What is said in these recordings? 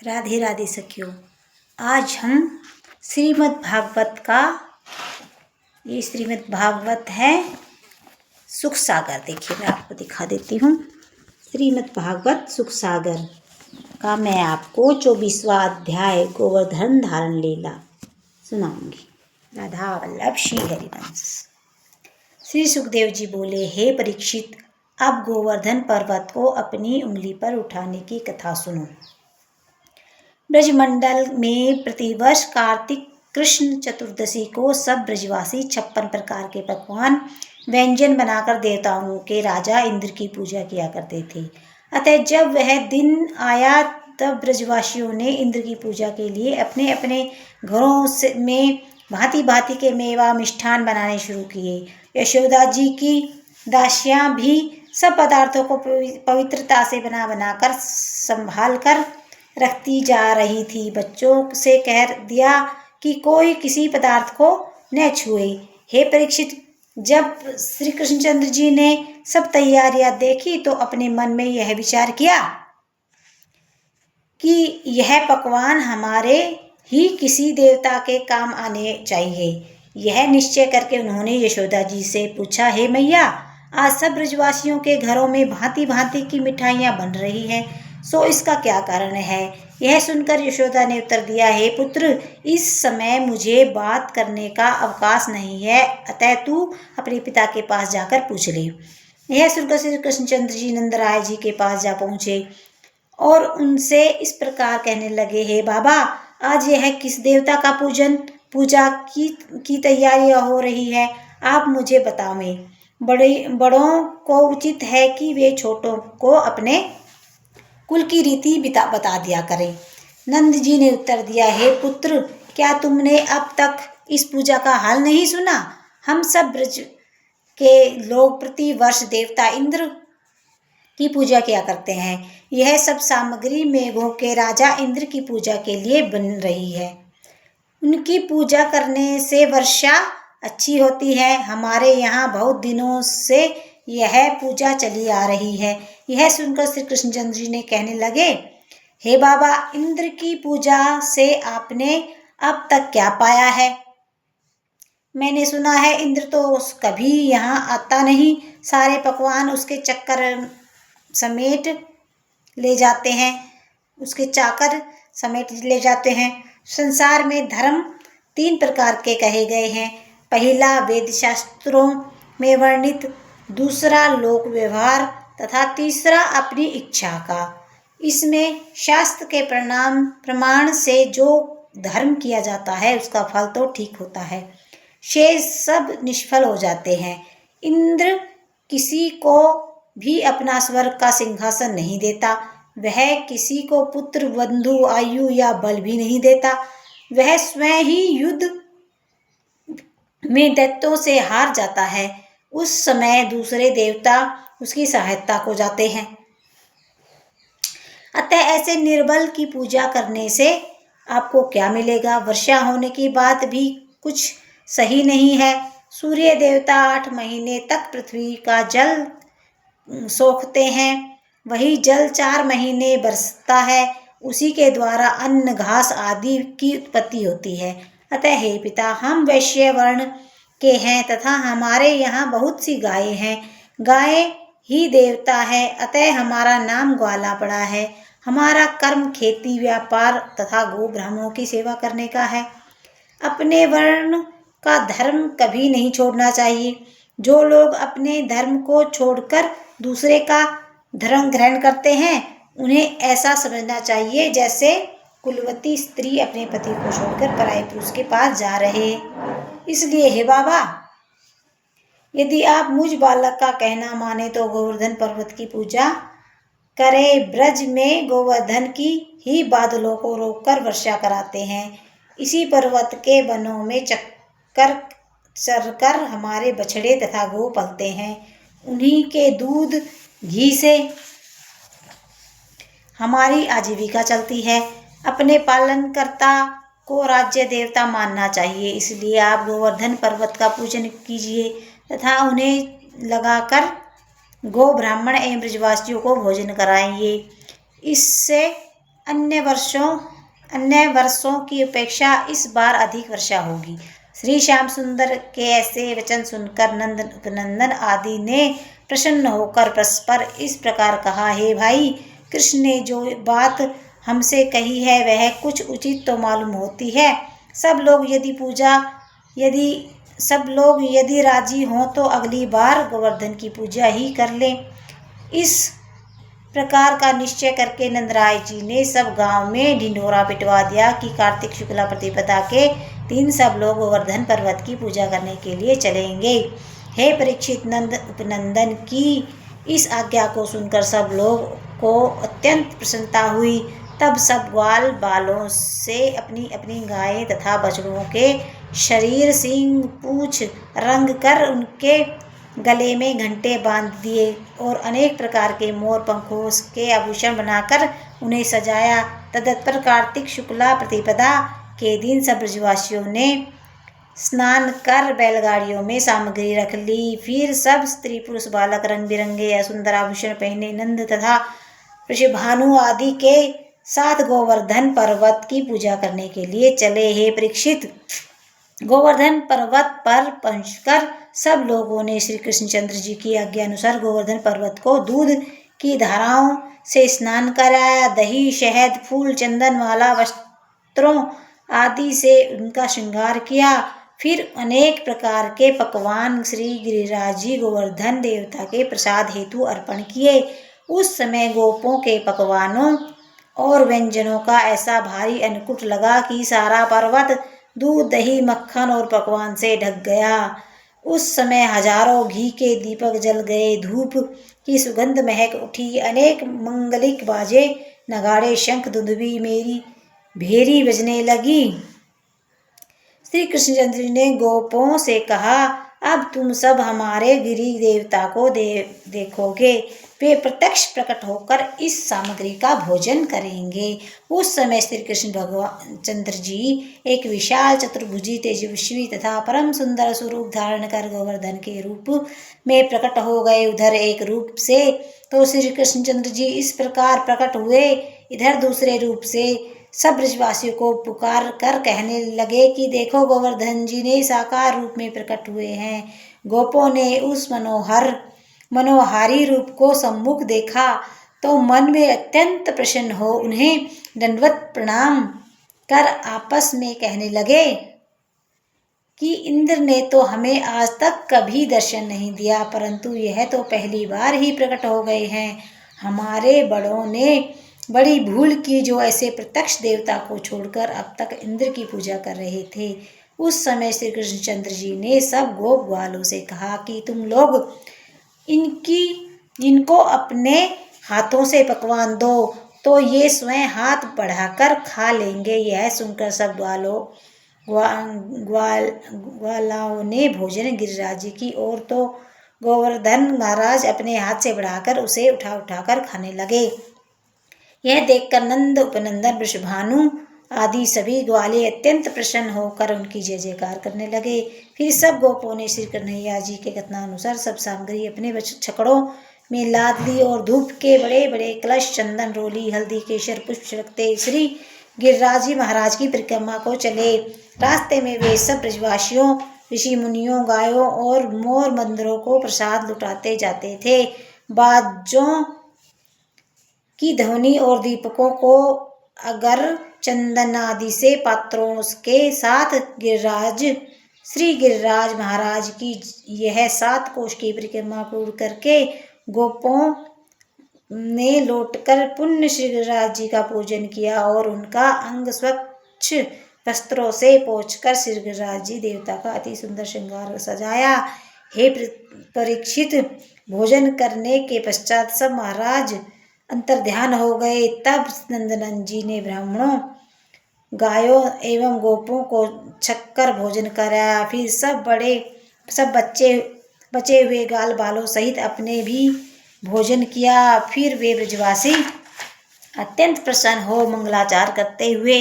राधे राधे सखियों। आज हम श्रीमद् भागवत का ये श्रीमद् भागवत है सुख सागर। देखिए मैं आपको दिखा देती हूँ। श्रीमद् भागवत सुख सागर का मैं आपको 24वां अध्याय गोवर्धन धारण लीला सुनाऊंगी। राधा वल्लभ श्री हरिवंश। श्री सुखदेव जी बोले, हे परीक्षित, अब गोवर्धन पर्वत को अपनी उंगली पर उठाने की कथा सुनो। ब्रजमंडल में प्रतिवर्ष कार्तिक कृष्ण चतुर्दशी को सब ब्रजवासी 56 प्रकार के पकवान व्यंजन बनाकर देवताओं के राजा इंद्र की पूजा किया करते थे। अतः जब वह दिन आया तब ब्रजवासियों ने इंद्र की पूजा के लिए अपने अपने घरों में भांति भांति के मेवा मिष्ठान बनाने शुरू किए। यशोदा जी की दासियां भी सब पदार्थों को पवित्रता से बनाकर संभाल कर रखती जा रही थी। बच्चों से कह दिया कि कोई किसी पदार्थ को न छुए। हे परीक्षित, जब श्री कृष्णचंद्र जी ने सब तैयारियां देखी तो अपने मन में यह विचार किया कि यह पकवान हमारे ही किसी देवता के काम आने चाहिए। यह निश्चय करके उन्होंने यशोदा जी से पूछा, हे मैया, आज सब ब्रजवासियों के घरों में भांति भांति की मिठाइयां बन रही हैं, सो इसका क्या कारण है? यह सुनकर यशोदा ने उत्तर दिया, हे पुत्र, इस समय मुझे बात करने का अवकाश नहीं है, अतः तू अपने पिता के पास जाकर पूछ ले। यह सुनकर श्री कृष्णचंद्र जी नंदराय जी के पास जा पहुंचे और उनसे इस प्रकार कहने लगे, हे बाबा, आज यह किस देवता का पूजा की तैयारियां हो रही है, आप मुझे बताओ। बड़ों को उचित है कि वे छोटों को अपने कुल की रीति बता दिया करें। नंद जी ने उत्तर दिया, हे पुत्र, क्या तुमने अब तक इस पूजा का हाल नहीं सुना? हम सब ब्रज के लोग प्रति वर्ष देवता इंद्र की पूजा किया करते हैं। यह सब सामग्री मेघों के राजा इंद्र की पूजा के लिए बन रही है। उनकी पूजा करने से वर्षा अच्छी होती है। हमारे यहाँ बहुत दिनों से यह पूजा चली आ रही है। यह सुनकर श्री कृष्णचंद्र जी ने कहने लगे, हे बाबा, इंद्र की पूजा से आपने अब तक क्या पाया है? मैंने सुना है इंद्र तो कभी यहाँ आता नहीं, सारे पकवान उसके चक्कर समेट ले जाते हैं, उसके चाकर समेट ले जाते हैं। संसार में धर्म 3 प्रकार के कहे गए हैं। पहला वेद शास्त्रों में वर्णित, दूसरा लोक व्यवहार तथा तीसरा अपनी इच्छा का। इसमें शास्त्र के प्रमाण से जो धर्म किया जाता है उसका फल तो ठीक होता है, शेष सब निष्फल हो जाते हैं। इंद्र किसी को भी अपना स्वर्ग का सिंहासन नहीं देता। वह किसी को पुत्र, बंधु, आयु या बल भी नहीं देता। वह स्वयं ही युद्ध में दैत्यों से हार जाता है। उस समय दूसरे देवता उसकी सहायता को जाते हैं। अतः ऐसे निर्बल की पूजा करने से आपको क्या मिलेगा? वर्षा होने की बात भी कुछ सही नहीं है। सूर्य देवता 8 महीने तक पृथ्वी का जल सोखते हैं, वही जल 4 महीने बरसता है। उसी के द्वारा अन्न, घास आदि की उत्पत्ति होती है। अतः हे पिता, हम वैश्य वर्ण के हैं तथा हमारे यहाँ बहुत सी गायें हैं। गाय ही देवता है, अतः हमारा नाम ग्वाला पड़ा है। हमारा कर्म खेती, व्यापार तथा गो ब्राह्मणों की सेवा करने का है। अपने वर्ण का धर्म कभी नहीं छोड़ना चाहिए। जो लोग अपने धर्म को छोड़कर दूसरे का धर्म ग्रहण करते हैं, उन्हें ऐसा समझना चाहिए जैसे कुलवती स्त्री अपने पति को छोड़कर पराये पुरुष के पास जा रहे। इसलिए हे बाबा, यदि आप मुझ बालक का कहना माने तो गोवर्धन पर्वत की पूजा करें। ब्रज में गोवर्धन की ही बादलों को रोककर वर्षा कराते हैं। इसी पर्वत के वनों में चरकर हमारे बछड़े तथा गो पलते हैं। उन्हीं के दूध घी से हमारी आजीविका चलती है। अपने पालनकर्ता को राज्य देवता मानना चाहिए। इसलिए आप गोवर्धन पर्वत का पूजन कीजिए तथा उन्हें लगाकर गो ब्राह्मण एवं ब्रजवासियों को भोजन कराइए। इससे अन्य वर्षों की अपेक्षा इस बार अधिक वर्षा होगी। श्री श्याम सुंदर के ऐसे वचन सुनकर नंद उपनंदन आदि ने प्रसन्न होकर परस्पर इस प्रकार कहा, हे भाई, कृष्ण ने जो बात हमसे कही है वह कुछ उचित तो मालूम होती है। सब लोग यदि राजी हों तो अगली बार गोवर्धन की पूजा ही कर लें। इस प्रकार का निश्चय करके नंदराय जी ने सब गांव में ढिंढोरा पिटवा दिया कि कार्तिक शुक्ला प्रतिपदा के दिन सब लोग गोवर्धन पर्वत की पूजा करने के लिए चलेंगे। हे परीक्षित, नंद उपनंदन की इस आज्ञा को सुनकर सब लोग को अत्यंत प्रसन्नता हुई। तब सब ग्वाल बालों से अपनी अपनी गायें तथा बछड़ों के शरीर, सींग, पूंछ रंग कर उनके गले में घंटे बांध दिए और अनेक प्रकार के मोर पंखों के आभूषण बनाकर उन्हें सजाया। तदुत्तर कार्तिक शुक्ला प्रतिपदा के दिन सब ब्रजवासियों ने स्नान कर बैलगाड़ियों में सामग्री रख ली। फिर सब स्त्री पुरुष बालक रंग बिरंगे या सुंदर आभूषण पहने नंद तथा वृषभानु आदि के साथ गोवर्धन पर्वत की पूजा करने के लिए चले। हे परीक्षित, गोवर्धन पर्वत पर पहुंचकर सब लोगों ने श्री कृष्णचंद्र जी की आज्ञा अनुसार गोवर्धन पर्वत को दूध की धाराओं से स्नान कराया। दही, शहद, फूल, चंदन, माला, वस्त्रों आदि से उनका श्रृंगार किया। फिर अनेक प्रकार के पकवान श्री गिरिराज जी गोवर्धन देवता के प्रसाद हेतु अर्पण किए। उस समय गोपों के पकवानों और व्यंजनों का ऐसा भारी अन्नकूट लगा कि सारा पर्वत दूध, दही, मक्खन और पकवान से ढक गया। उस समय हजारों घी के दीपक जल गए, धूप की सुगंध महक उठी, अनेक मंगलिक बाजे, नगाड़े, शंख, दुंदुभी, मेरी भेरी बजने लगी। श्री कृष्णचंद्र जी ने गोपों से कहा, अब तुम सब हमारे गिरि देवता को देखोगे। वे प्रत्यक्ष प्रकट होकर इस सामग्री का भोजन करेंगे। उस समय श्री कृष्ण भगवान चंद्र जी एक विशाल चतुर्भुजी, तेजस्वी तथा परम सुंदर स्वरूप धारण कर गोवर्धन के रूप में प्रकट हो गए। उधर एक रूप से तो श्री कृष्णचंद्र जी इस प्रकार प्रकट हुए, इधर दूसरे रूप से सब ब्रजवासियों को पुकार कर कहने लगे कि देखो, गोवर्धन जी ने साकार रूप में प्रकट हुए हैं। गोपों ने उस मनोहारी रूप को सम्मुख देखा तो मन में अत्यंत प्रसन्न हो उन्हें दंडवत प्रणाम कर आपस में कहने लगे कि इंद्र ने तो हमें आज तक कभी दर्शन नहीं दिया, परंतु यह तो पहली बार ही प्रकट हो गए हैं। हमारे बड़ों ने बड़ी भूल की जो ऐसे प्रत्यक्ष देवता को छोड़कर अब तक इंद्र की पूजा कर रहे थे। उस समय श्री कृष्णचंद्र जी ने सब गोप ग्वालों से कहा कि तुम लोग इनको अपने हाथों से पकवान दो तो ये स्वयं हाथ बढ़ाकर खा लेंगे। यह सुनकर सब ग्वालाओं ने भोजन गिरिराज जी की ओर तो गोवर्धन महाराज अपने हाथ से बढ़ाकर उसे उठाकर खाने लगे। यह देखकर नंद उपनंदन वृषभानु आदि सभी ग्वाले अत्यंत प्रसन्न होकर उनकी जय जयकार करने लगे। फिर सब गोपों ने श्री कन्हैया जी के कथनानुसार सब सामग्री अपने छकड़ों में लाद ली और धूप के बड़े बड़े कलश, चंदन, रोली, हल्दी, केसर, पुष्प छिड़कते श्री गिरिराज जी महाराज की परिक्रमा को चले। रास्ते में वे सब ब्रजवासियों, ऋषि मुनियों, गायों और मोर मंदिरों को प्रसाद लुटाते जाते थे। बाजों की ध्वनि और दीपकों को अगर चंदन आदि से पात्रों के साथ श्री गिरिराज महाराज की यह 7 कोष की परिक्रमा पूर्ण करके गोपों ने लौटकर पुण्य श्री गिरिराज जी का पूजन किया और उनका अंग स्वच्छ वस्त्रों से पोंछकर श्री गिरिराज जी देवता का अति सुंदर श्रृंगार सजाया। हे परीक्षित, भोजन करने के पश्चात सब महाराज अंतर्ध्यान हो गए। तब नंदनंदन जी ने ब्राह्मणों, गायों एवं गोपों को छककर भोजन कराया। फिर सब बचे हुए गाल बालों सहित अपने भी भोजन किया। फिर वे ब्रजवासी अत्यंत प्रसन्न हो मंगलाचार करते हुए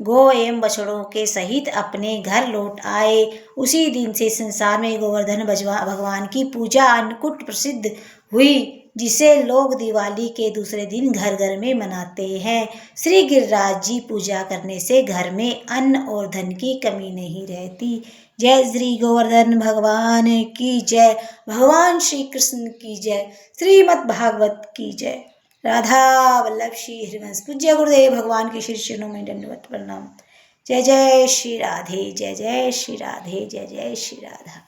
गौ एवं बछड़ों के सहित अपने घर लौट आए। उसी दिन से संसार में गोवर्धन भगवान की पूजा अन्नकूट प्रसिद्ध हुई। जिसे लोग दिवाली के दूसरे दिन घर घर में मनाते हैं। श्री गिरिराज जी पूजा करने से घर में अन्न और धन की कमी नहीं रहती। जय श्री गोवर्धन भगवान की जय। भगवान श्री कृष्ण की जय। श्रीमद् भागवत की जय। राधा वल्लभ श्री हरिवंश पूज्य गुरुदेव भगवान की श्री चरणों में दंडवत प्रणाम। जय जय श्री राधे, जय जय श्री राधे, जय जय श्री राधा।